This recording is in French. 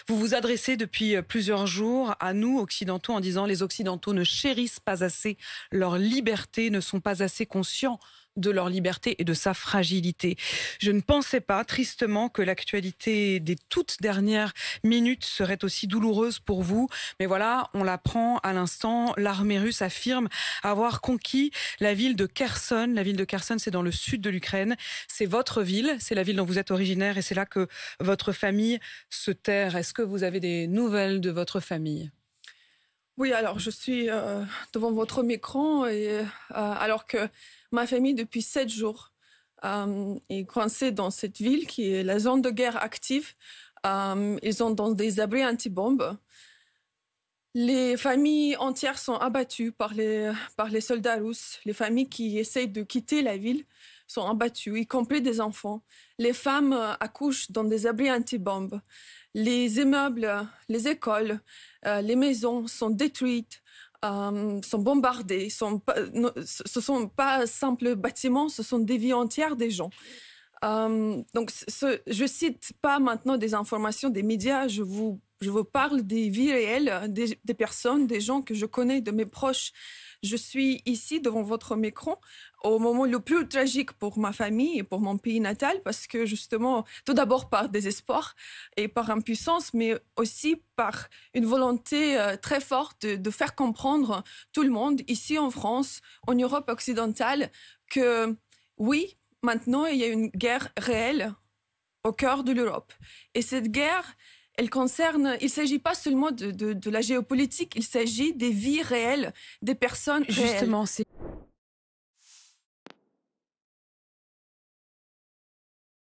Vous vous adressez depuis plusieurs jours à nous, Occidentaux, en disant les Occidentaux ne chérissent pas assez leur liberté, ne sont pas assez conscients de leur liberté et de sa fragilité. Je ne pensais pas, tristement, que l'actualité des toutes dernières minutes serait aussi douloureuse pour vous. Mais voilà, on l'apprend à l'instant. L'armée russe affirme avoir conquis la ville de Kherson. La ville de Kherson, c'est dans le sud de l'Ukraine. C'est votre ville, c'est la ville dont vous êtes originaire et c'est là que votre famille se terre. Est-ce que vous avez des nouvelles de votre famille ? Oui, alors je suis devant votre micro et alors que ma famille depuis 7 jours est coincée dans cette ville qui est la zone de guerre active. Ils sont dans des abris anti-bombes. Les familles entières sont abattues par les soldats russes. Les familles qui essayent de quitter la ville sont abattues, y compris des enfants. Les femmes accouchent dans des abris anti-bombes. Les immeubles, les écoles, les maisons sont détruites, sont bombardées. Ce sont pas simples bâtiments, ce sont des vies entières des gens. Donc, je cite pas maintenant des informations des médias, je vous parle des vies réelles, des personnes, des gens que je connais, de mes proches. Je suis ici devant votre micro au moment le plus tragique pour ma famille et pour mon pays natal parce que justement, tout d'abord par désespoir et par impuissance, mais aussi par une volonté très forte de faire comprendre tout le monde ici en France, en Europe occidentale, que oui, maintenant il y a une guerre réelle au cœur de l'Europe. Et cette guerre, il ne s'agit pas seulement de la géopolitique, il s'agit des vies réelles, des personnes réelles. Justement, c'est